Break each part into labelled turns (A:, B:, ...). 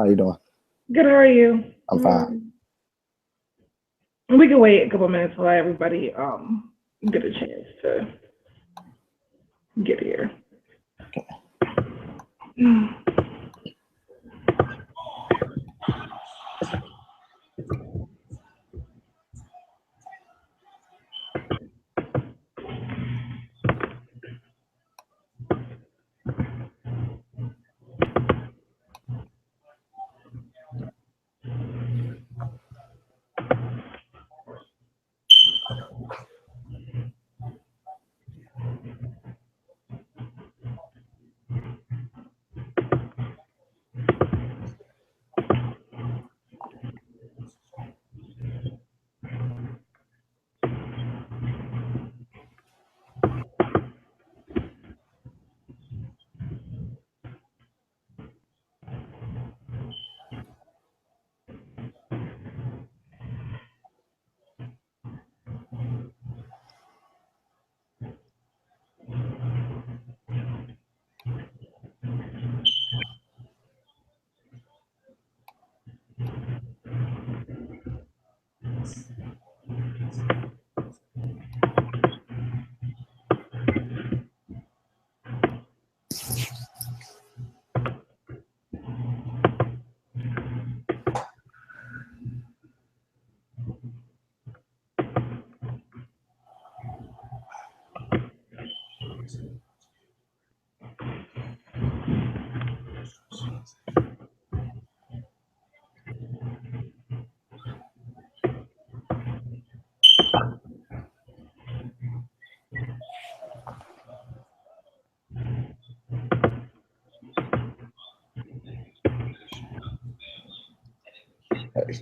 A: you doing?
B: Good, how are you?
A: I'm fine.
B: We can wait a couple minutes to let everybody get a chance to get here.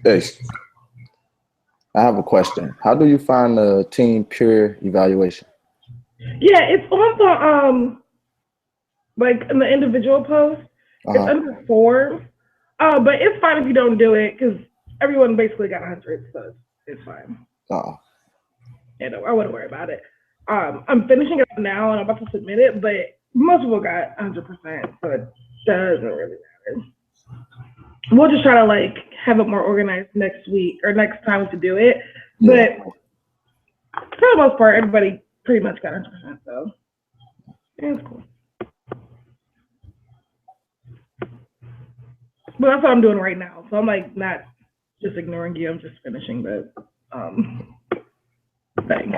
A: Hey, I have a question. How do you find the team peer evaluation?
B: Yeah, it's on the like in the individual post. It's
A: Uh-huh.
B: under forms. But it's fine if you don't do it because everyone basically got 100, so it's fine.
A: Uh,
B: You know, I wouldn't worry about it. I'm finishing it up now and I'm about to submit it, but most people got 100%, so it doesn't really matter. We'll just try to like have it more organized next week or next time to do it.
A: yeah.
B: But for the most part, everybody pretty much got 100%, so yeah, it's cool. But that's what I'm doing right now. So I'm like not just ignoring you. I'm just finishing the thing.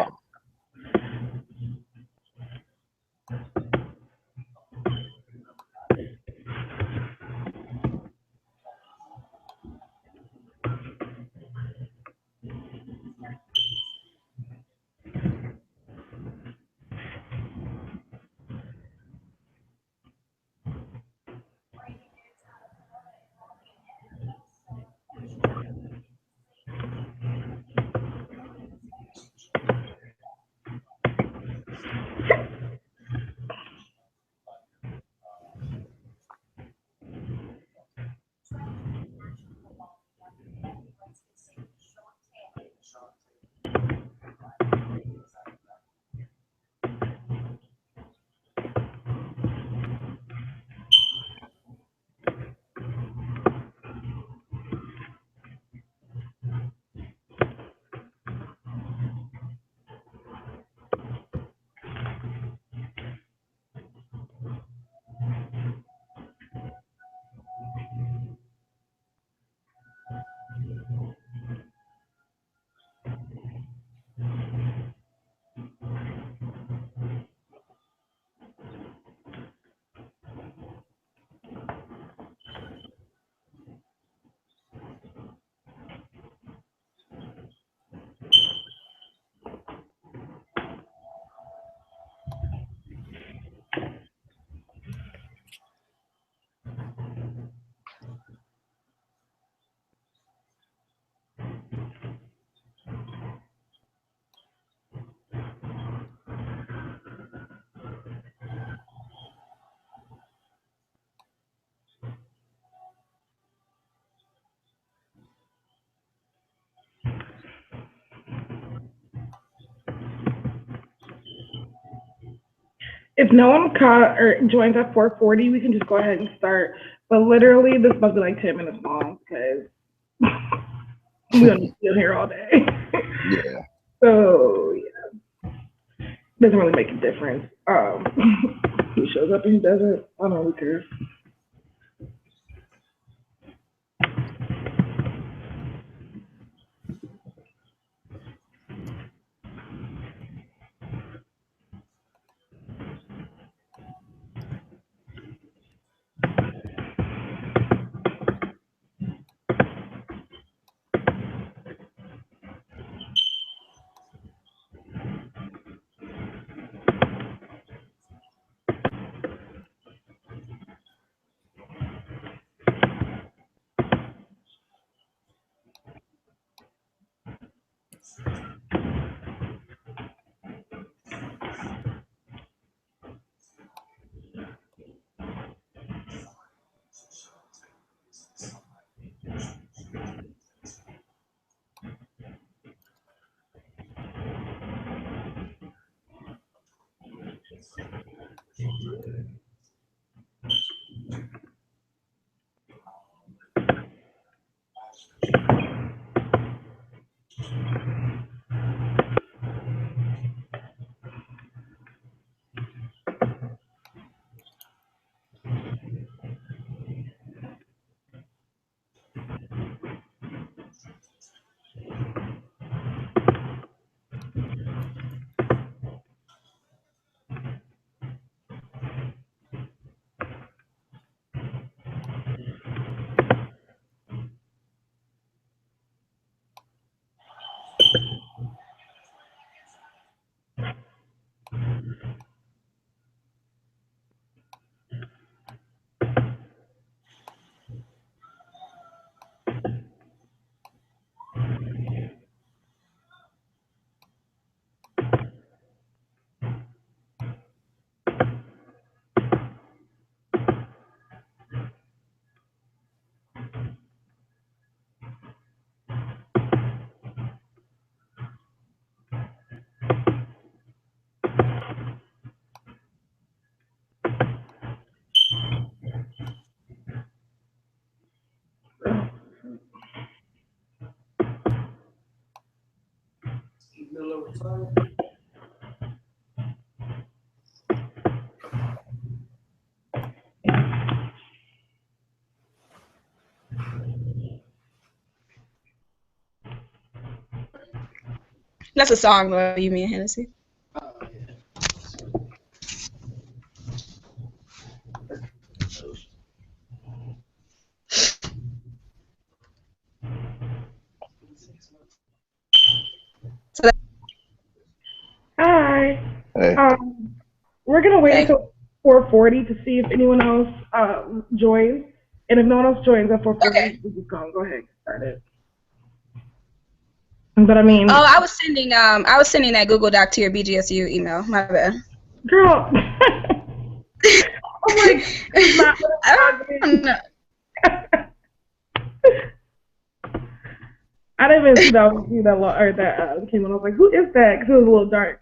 B: If no one joins at 4:40, we can just go ahead and start. But literally, this must be like 10 minutes long because we don't need to be here all day.
A: Yeah.
B: So yeah, doesn't really make a difference. He shows up and he doesn't. I don't really care.
C: That's a song, though. You mean Hennessy? So that,
B: Hi.
A: Hey.
B: We're gonna wait
C: Hey.
B: until 4:40 to see if anyone else joins, and if no one else joins at 4:40,
C: Okay.
B: we just go ahead and get started. But I mean,
C: oh, I was sending that Google Doc to your BGSU email. My bad.
B: girl, I'm like, it's not
C: I don't know.
B: I didn't even see that or that came on. I was like, who is that? Because it was a little dark.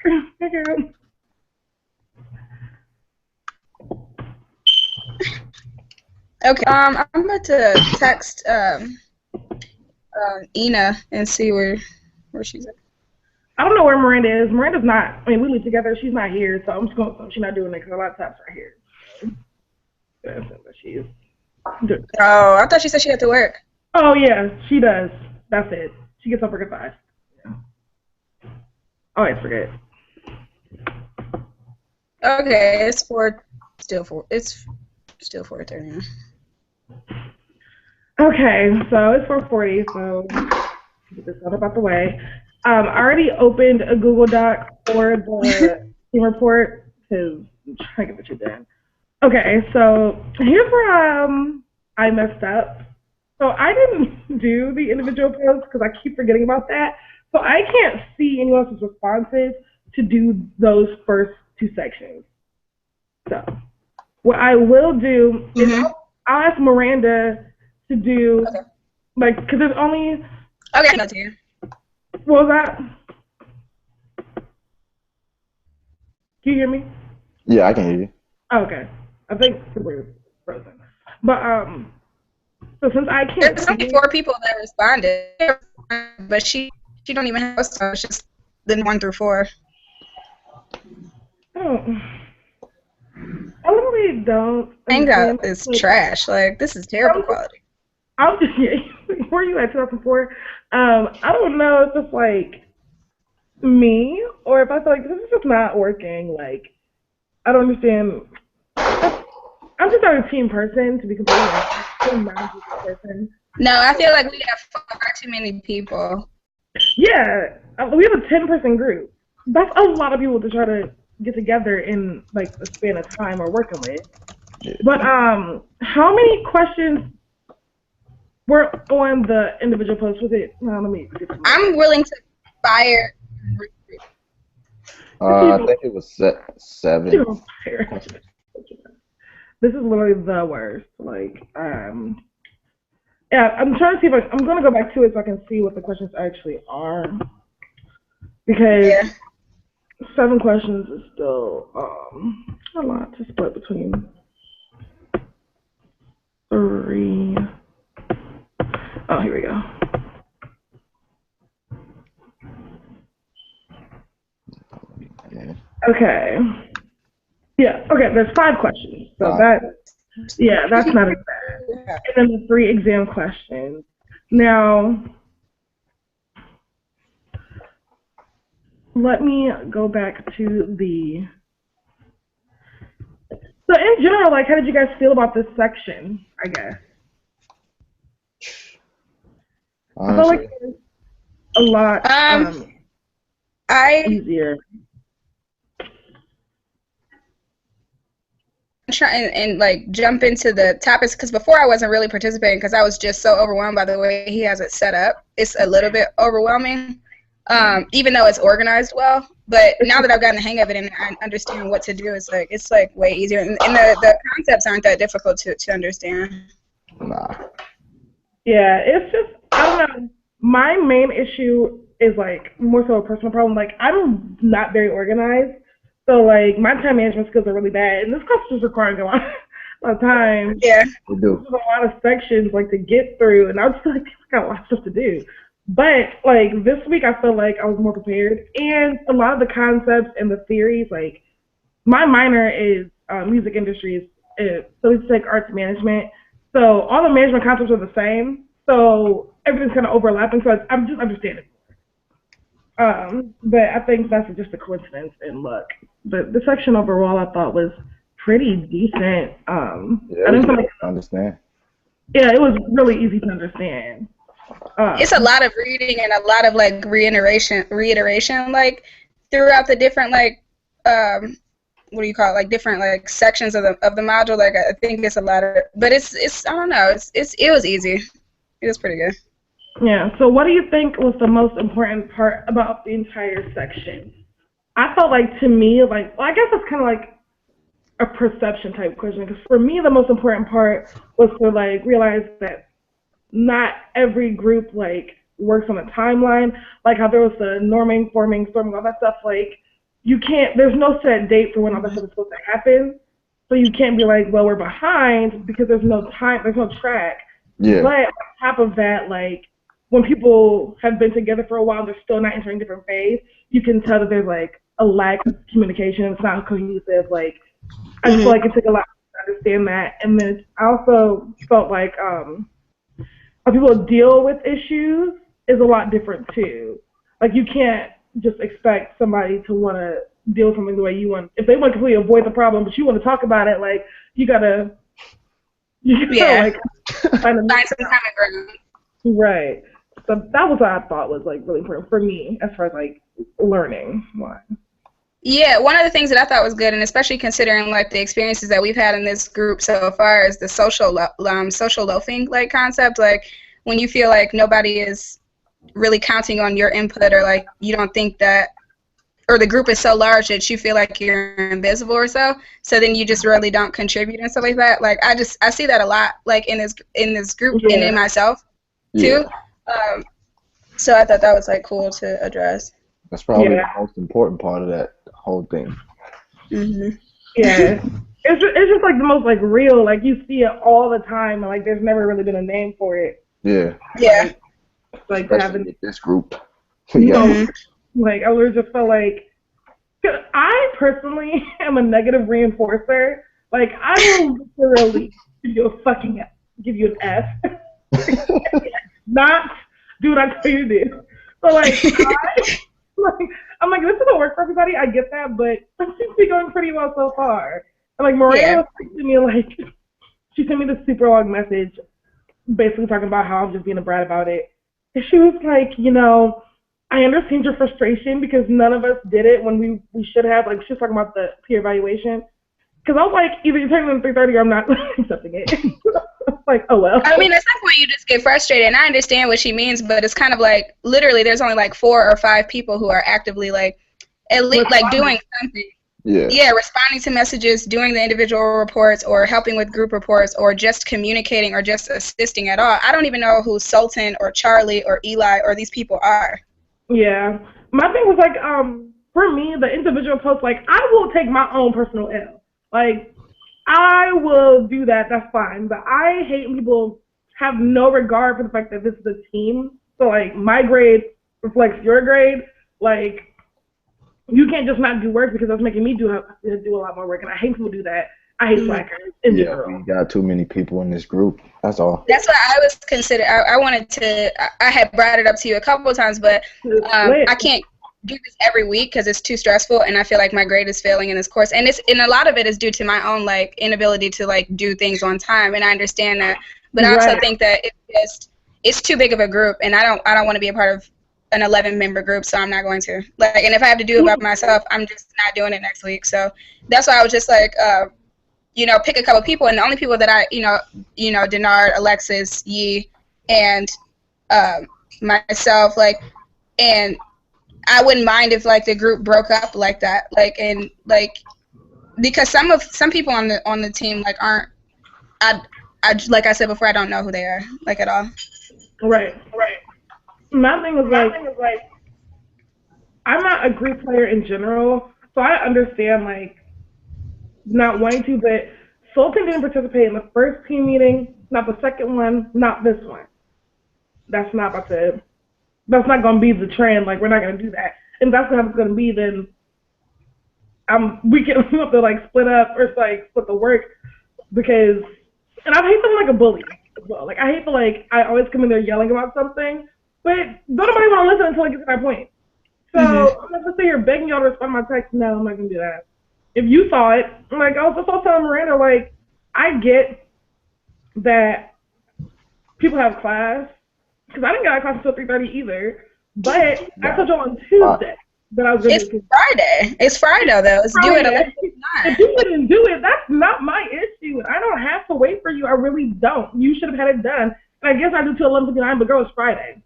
C: Okay. I'm about to text Ina and see where she's at.
B: I don't know where Miranda is. Miranda's not. I mean, we live together. She's not here, so I'm just going to assume she's not doing it because her laptop's right here. So, but she's doing.
C: Oh, I thought she said she had to work.
B: Oh yeah, she does. That's it. She gets up for good 5. Yeah. Always forget.
C: Okay, it's still 4:30 now.
B: Okay, so it's 4:40. So get this out about the way. I already opened a Google Doc for the team report because I'm trying to get the shit done. Okay, so here's where I messed up. So I didn't do the individual posts because I keep forgetting about that. So I can't see anyone else's responses to do those first 2 sections. So what I will do is I'll ask Miranda to do, like, because there's only.
C: Okay, no, to you.
B: What was that? Can you hear me?
A: Yeah, I can hear you.
B: Oh, okay. I think we're frozen. But so since I can't
C: There's only 4 people that responded, but she don't even have, so it's just the 1 through 4.
B: Oh, I literally don't.
C: Hangout is trash. Like, this is terrible quality.
B: I'll just, where you at, 2004? I don't know if it's like me or if I feel like this is just not working. Like, I don't understand. I'm just not a team person, to be completely honest. I'm not a team person.
C: No, I feel like we have far too many people.
B: Yeah, we have a 10-person group. That's a lot of people to try to get together in like the span of time we're working with. But how many questions were on the individual post? Was it? No, let me.
C: I'm willing to fire.
A: I think it was 7.
B: This is literally the worst. Like, yeah, I'm trying to see if I'm gonna go back to it so I can see what the questions actually are, because 7 questions is still a lot to split between 3. Oh, here we go. Okay. Yeah. Okay. There's 5 questions, so that's not as bad. And then the 3 exam questions. Now, let me go back to the. So in general, like, how did you guys feel about this section? I guess. I feel like it's a lot easier.
C: Try and like jump into the topics, because before I wasn't really participating because I was just so overwhelmed by the way he has it set up. It's a little bit overwhelming, even though it's organized well. But now that I've gotten the hang of it and I understand what to do, it's like way easier. And the concepts aren't that difficult to understand.
A: Nah.
B: Yeah, it's just, I don't know. My main issue is like more so a personal problem. Like, I'm not very organized. So, like, my time management skills are really bad, and this class just requires a lot of time.
C: Yeah.
A: We do.
B: There's a lot of sections, like, to get through, and I was just like, I got a lot of stuff to do. But, like, this week I felt like I was more prepared, and a lot of the concepts and the theories, like, my minor is music industries, so it's like arts management. So all the management concepts are the same, so everything's kind of overlapping, so I'm just understanding. But I think that's just a coincidence and luck. But the section overall I thought was pretty decent.
A: I didn't feel like, understand.
B: Yeah, it was really easy to understand.
C: It's a lot of reading and a lot of like reiteration, like throughout the different like what do you call it? Like different like sections of the module. Like I think it's a lot of, but it's I don't know. It was easy. It was pretty good.
B: Yeah, so what do you think was the most important part about the entire section? I felt like, to me, like, well, I guess it's kind of like a perception type question, because for me, the most important part was to, like, realize that not every group, like, works on a timeline, like how there was the norming, forming, storming, all that stuff. Like, you can't, there's no set date for when all that stuff is supposed to happen, so you can't be like, well, we're behind, because there's no time, there's no track.
A: Yeah.
B: But on top of that, like, when people have been together for a while, they're still not entering different phase, you can tell that there's like a lack of communication. It's not cohesive. Like, I just feel like it took a lot to understand that. And then I also felt like how people deal with issues is a lot different too. Like, you can't just expect somebody to want to deal with something the way you want. If they want to completely avoid the problem, but you want to talk about it, like, you gotta like find some common ground. Right. So that was what I thought was like really important for me as far as like learning.
C: Yeah, one of the things that I thought was good, and especially considering like the experiences that we've had in this group so far, is the social loafing like concept. Like when you feel like nobody is really counting on your input, or like you don't think that, or the group is so large that you feel like you're invisible or so then you just really don't contribute and stuff like that. Like I see that a lot like in this group and in myself too. So I thought that was like cool to address.
A: That's probably the most important part of that whole thing.
B: Yeah, it's just like the most like real, like you see it all the time, and like there's never really been a name for it.
A: Yeah.
C: Yeah.
B: Like
A: Especially
B: having,
A: with this group.
B: you know,
C: Mhm.
B: like I literally just felt like, 'cause I personally am a negative reinforcer. Like I will literally give you a fucking F, give you an F, not do what I tell you to do. So like, I'm like, this doesn't work for everybody. I get that, but it seems to be going pretty well so far. And like Miranda
C: Yeah.
B: was texting me like, she sent me this super long message, basically talking about how I'm just being a brat about it. And she was like, you know, I understand your frustration because none of us did it when we should have. Like she was talking about the peer evaluation. Because I was like, either you're turning in 3:30 or I'm not accepting it. Like, oh well.
C: I mean, at some point you just get frustrated, and I understand what she means, but it's kind of like literally there's only like 4 or 5 people who are actively like at least like doing something.
A: Yeah.
C: Yeah, responding to messages, doing the individual reports, or helping with group reports, or just communicating, or just assisting at all. I don't even know who Sultan or Charlie or Eli or these people are.
B: Yeah. My thing was like, for me, the individual post, like, I will take my own personal L. Like, I will do that. That's fine. But I hate when people have no regard for the fact that this is a team. So, like, my grade reflects your grade. Like, you can't just not do work because that's making me do a lot more work. And I hate people do that. I hate slackers in
A: Yeah,
B: general.
A: we got too many people in this group. That's all.
C: That's what I was considered. I wanted to. I had brought it up to you a couple of times, but I can't do this every week because it's too stressful, and I feel like my grade is failing in this course. And a lot of it is due to my own like inability to like do things on time, and I understand that. But I also think that it's too big of a group, and I don't want to be a part of an 11-member group, so I'm not going to. Like, and if I have to do it by myself, I'm just not doing it next week. So that's why I was just like. Pick a couple people, and the only people that I, Denard, Alexis, Yi, and myself, like, and I wouldn't mind if like the group broke up like that, like, and like, because some people on the team like aren't, I like I said before, I don't know who they are like at all.
B: Right. My thing was like, I'm not a group player in general, so I understand like. Not wanting to, but Sultan didn't participate in the first team meeting, not the second one, not this one. That's not going to be the trend. Like, we're not going to do that. And if that's how it's going to be, then we have to, like, split up or, like, split the work because, and I hate feeling like a bully as well. Like, I hate to, like, I always come in there yelling about something, but don't nobody want to listen until I get to that point. So, I'm not going to sit here begging y'all to respond to my text. No, I'm not going to do that. If you saw it, like, I was also telling Miranda, like, I get that people have class, because I didn't get out of class until 3:30 either, but I told you on Tuesday that I was going to do it.
C: Friday. It's Friday, though. Let's do it.
B: If you didn't do it, that's not my issue. I don't have to wait for you. I really don't. You should have had it done. And I guess I do till 11:59, but girl, it's Friday.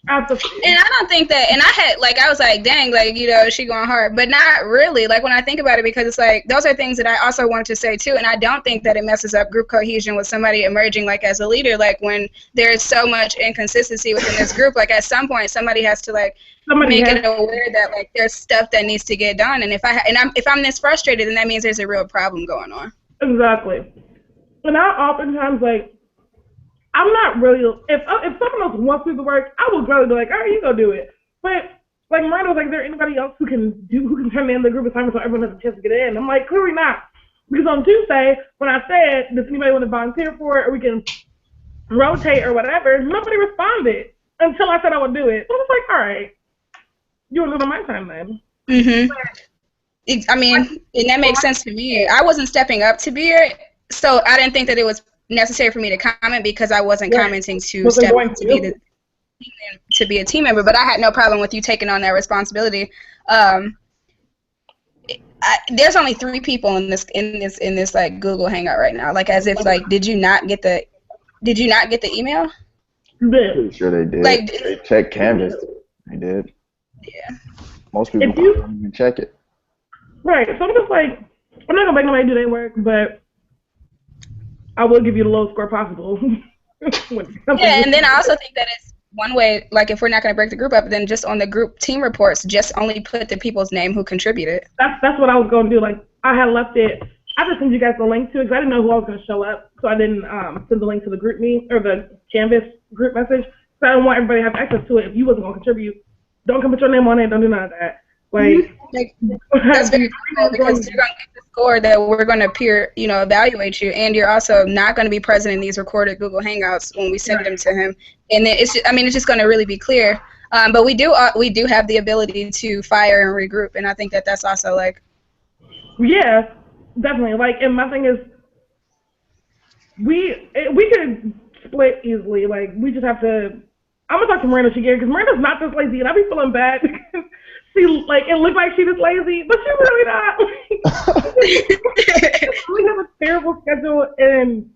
C: And I don't think that, and I was like, dang, like, she going hard, but not really, like, when I think about it, because it's like, those are things that I also wanted to say too, and I don't think that it messes up group cohesion with somebody emerging, like, as a leader, like, when there's so much inconsistency within this group, like, at some point, somebody has to, like, make it aware that, like, there's stuff that needs to get done, and if I'm this frustrated, then that means there's a real problem going on.
B: Exactly. And I oftentimes, like, I'm not really, if someone else wants to do the work, I will go be like, all right, you go do it. But, like, Miranda was like, is there anybody else who can turn in the group assignment so everyone has a chance to get in? I'm like, clearly not. Because on Tuesday, when I said, does anybody want to volunteer for it, or we can rotate or whatever, nobody responded until I said I would do it. So I was like, all right, you want to do it on my time then.
C: Mm-hmm. I mean, and that makes sense to me. I wasn't stepping up to be it, so I didn't think that it was necessary for me to comment because I wasn't commenting to step up to be a team member, but I had no problem with you taking on that responsibility. There's only 3 people in this like Google Hangout right now, like as if like did you not get the email?
A: Pretty sure they did.
C: Like,
A: they checked Canvas. They did.
C: Yeah.
A: Most people don't even check it.
B: Right. So I'm just like, I'm not gonna make nobody do their work, but I will give you the lowest score possible.
C: Yeah, and then I also think that it's one way, like if we're not going to break the group up, then just on the group team reports, just only put the people's name who contributed.
B: That's what I was going to do. Like, I had left it, I just send you guys the link to it because I didn't know who I was going to show up, so I didn't send the link to the group meet or the Canvas group message. So I don't want everybody to have access to it. If you wasn't going to contribute, don't come put your name on it. Don't do none of that. Like,
C: that's very cool because you're going to get the score that we're going to peer, evaluate you, and you're also not going to be present in these recorded Google Hangouts when we send them to him. And then it's just going to really be clear. But we do have the ability to fire and regroup, and I think that that's also like.
B: Yeah, definitely. Like, and my thing is, we could split easily. Like, we just have to. I'm gonna talk to Miranda Shigeru because Miranda's not this lazy, and I be feeling bad because she it looked like she was lazy, but she's really not. We have a terrible schedule, and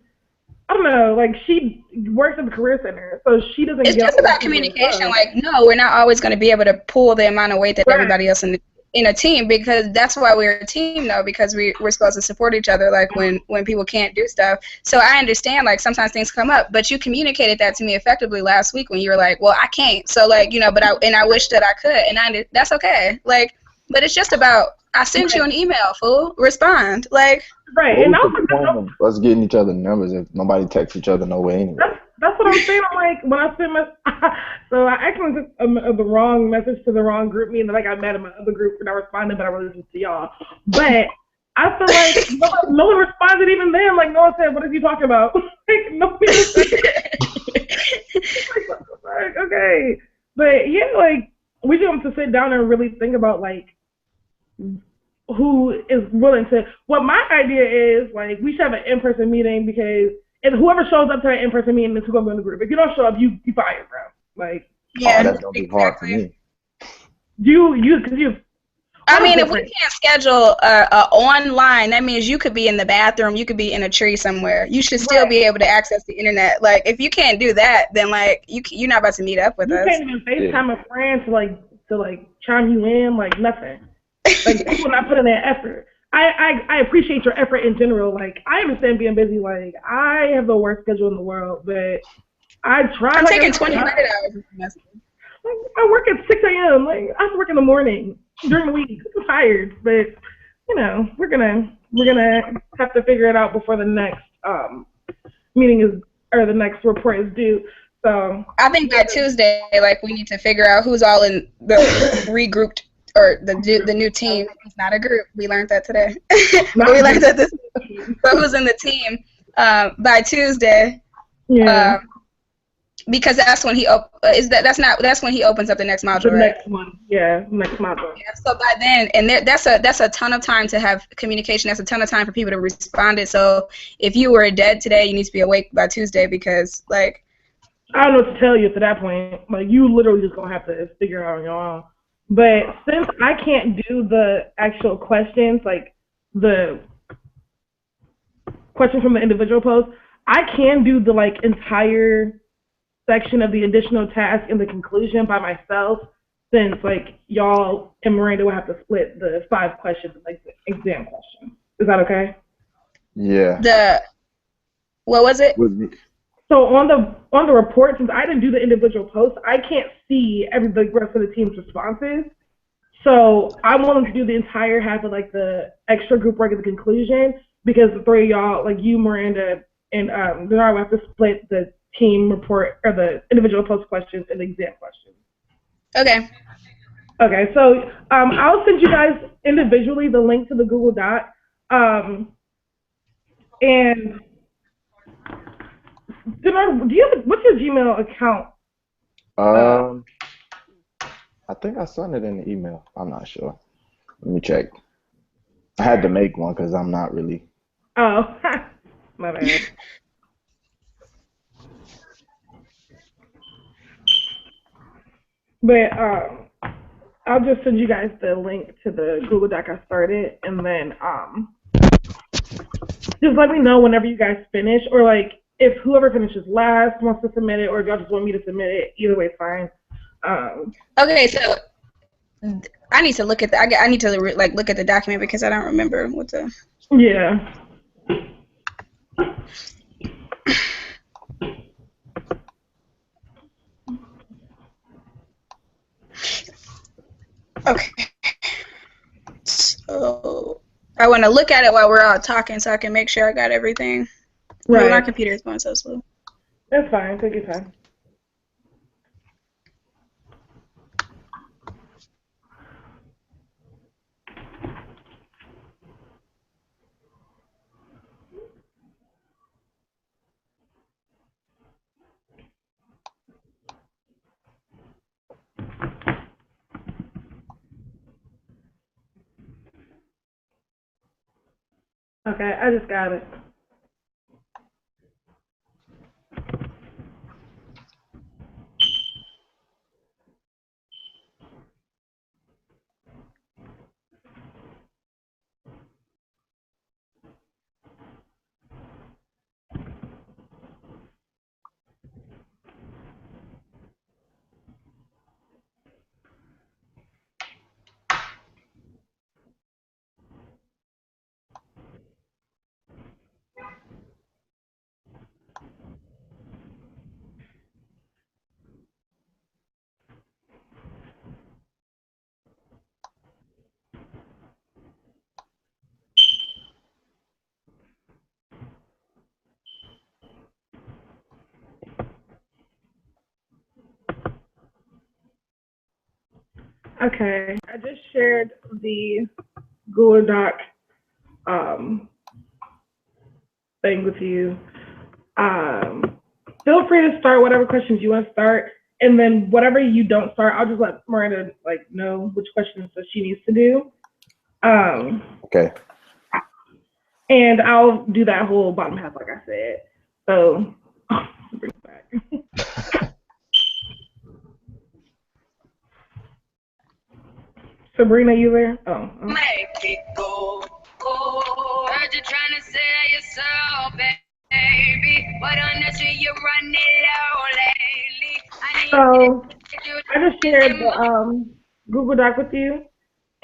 B: I don't know. Like, she works at the career center, so she doesn't.
C: It's just about communication. Like, no, we're not always going to be able to pull the amount of weight that everybody else in a team, because that's why we're a team, though, because we're supposed to support each other, like when people can't do stuff. So I understand, like, sometimes things come up, but you communicated that to me effectively last week when you were like, well, I can't. So, like, but I wish that I could, and that's okay. Like, but it's just about, I sent you an email, fool. Respond. Like.
B: Right.
A: And also, us getting each other numbers if nobody texts each other no way anyway.
B: That's what I'm saying. I'm like, when I sent so I actually sent the wrong message to the wrong group meeting that I got mad at my other group and I responded, but I really listened to y'all. But I feel like no one responded even then. Like, no one said, what is he talking about? Like, nobody said like, okay. But yeah, like, we just have to sit down and really think about, like, who is willing to. What my idea is, like, we should have an in-person meeting because if whoever shows up to that in-person meeting is who's going to be in the group. If you don't show up, you fired, bro. Like,
C: yeah,
A: that's going to be hard for me.
C: I mean, if we can't schedule online, that means you could be in the bathroom, you could be in a tree somewhere. You should still be able to access the internet. Like, if you can't do that, then, like, you're not about to meet up with us.
B: You can't even FaceTime a friend to chime you in, like, nothing. Like, people not putting that effort. I appreciate your effort in general. Like, I understand being busy. Like, I have the worst schedule in the world, but I try.
C: I'm taking 20 credit hours this semester.
B: Like, I work at 6 a.m. Like, I have to work in the morning during the week. I'm tired, but we're gonna have to figure it out before the next meeting or the next report is due. So
C: I think by Tuesday, like, we need to figure out who's all in the regrouped. Or the new team. It's not a group. We learned that today. We learned that this. So who's in the team by Tuesday?
B: Yeah.
C: Because that's when that's when he opens up the next module.
B: Next one. Yeah, next module.
C: Yeah. So by then, and that's a ton of time to have communication. That's a ton of time for people to respond it. So if you were dead today, you need to be awake by Tuesday because, like.
B: I don't know what to tell you to that point. Like, you literally just gonna have to figure it out on your own. But since I can't do the actual questions, like the questions from the individual post, I can do the, like, entire section of the additional task in the conclusion by myself, since, like, y'all and Miranda will have to split the 5 questions, like, the exam questions. Is that okay?
A: Yeah.
C: What was it?
B: So on the report, since I didn't do the individual posts, I can't see the rest of the team's responses. So I'm willing to do the entire half of, like, the extra group work at the conclusion because the 3 of y'all, like you, Miranda, and Denard, will have to split the team report or the individual post questions and the exam questions.
C: Okay.
B: Okay. So I'll send you guys individually the link to the Google Doc. And Denard, what's your Gmail account?
A: I think I sent it in the email. I'm not sure. Let me check. I had to make one because I'm not really.
B: Oh, my bad. But I'll just send you guys the link to the Google Doc I started, and then just let me know whenever you guys finish, or, like, if whoever finishes last wants to submit it, or if y'all just want me to submit it. Either way, it's fine.
C: Okay, so I need to look at I need to look at the document because I don't remember what the.
B: Yeah.
C: Okay. So I want to look at it while we're all talking so I can make sure I got everything. Right. My computer is going so slow.
B: That's fine. Take your time. Okay, I just got it. Okay, I just shared the Google Doc thing with you. Feel free to start whatever questions you want to start, and then whatever you don't start, I'll just let Miranda know which questions that she needs to do.
A: Okay.
B: And I'll do that whole bottom half like I said. So bring it back. Sabrina, you there? Oh.
D: Make it go, go. Heard you trying to sell yourself, baby. But honestly, you run it low lately.
B: I just shared the Google Doc with you,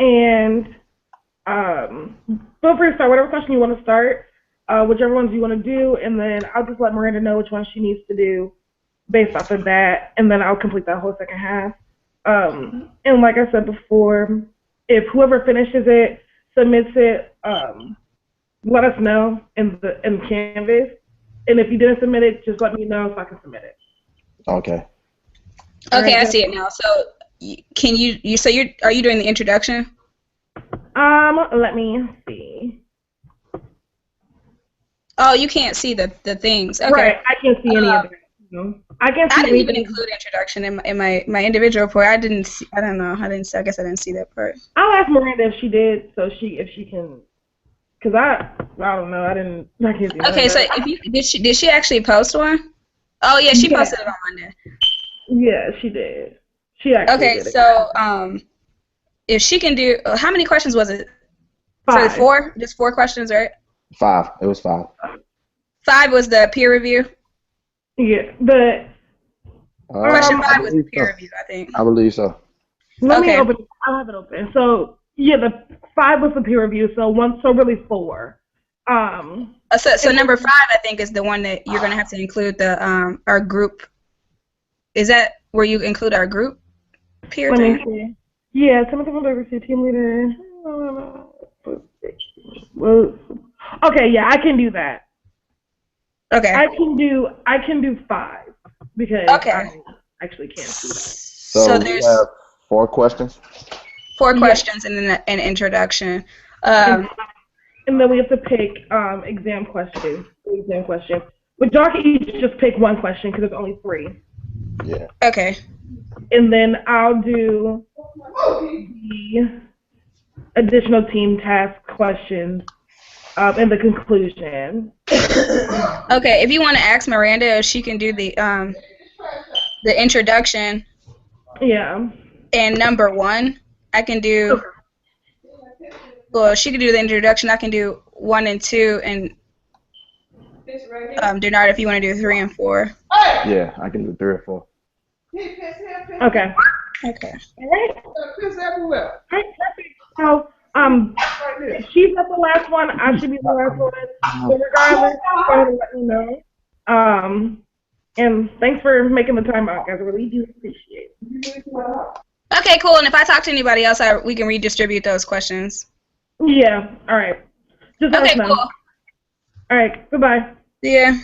B: and feel free to start whatever question you want to start, whichever ones you want to do, and then I'll just let Miranda know which one she needs to do based off of that, and then I'll complete that whole second half. And like I said before, if whoever finishes it, submits it, let us know in Canvas. And if you didn't submit it, just let me know so I can submit it.
A: Okay.
C: Okay, I see it now. So can you are you doing the introduction?
B: Let me see.
C: Oh, you can't see the things. Okay.
B: Right, I can't see any of it. I didn't
C: even include introduction in my individual report. I didn't see. I don't know. I guess I didn't see that part.
B: I'll ask Miranda if she did, so if she can, cause I don't know. I can't see.
C: Okay, so did she actually post one? Oh yeah, she posted it on Monday.
B: Yeah, she did. She actually did.
C: Okay, so if she can do, how many questions was it?
B: 5.
C: So 4? Just 4 questions, right?
A: 5. It was 5.
C: 5 was the peer review.
B: Yeah, but
C: question 5 was the peer review, I think.
A: I believe so.
B: Let me open it. I'll have it open. So yeah, the 5 was the peer review. So really 4.
C: So number 5, I think, is the one that you're gonna have to include the our group. Is that where you include our group peer thing?
B: Let me see. Yeah, Timothy team leader. Well, okay, yeah, I can do that.
C: Okay.
B: I can do 5 because I actually can't see that.
A: So there's 4 questions.
C: 4 questions and then an introduction.
B: And then we have to pick exam question. But y'all can each just pick one question because there's only 3.
A: Yeah.
C: Okay.
B: And then I'll do the additional team task questions in the conclusion.
C: Okay, if you want to ask Miranda if she can do the introduction.
B: Yeah.
C: And number 1, I can do. Okay. Well, she can do the introduction. I can do 1 and 2, and Denard, if you want to do 3 and 4.
A: Yeah, I can do 3 or 4.
B: Okay.
C: Okay.
B: All right. All right, perfect. So, she's not the last one. I should be the last one. So regardless, go ahead and let me know. And thanks for making the time out, guys. I really do appreciate it.
C: Okay, cool. And if I talk to anybody else, we can redistribute those questions.
B: Yeah. All right. Just let
C: Okay,
B: us know.
C: cool.
B: All right. Goodbye.
C: Yeah.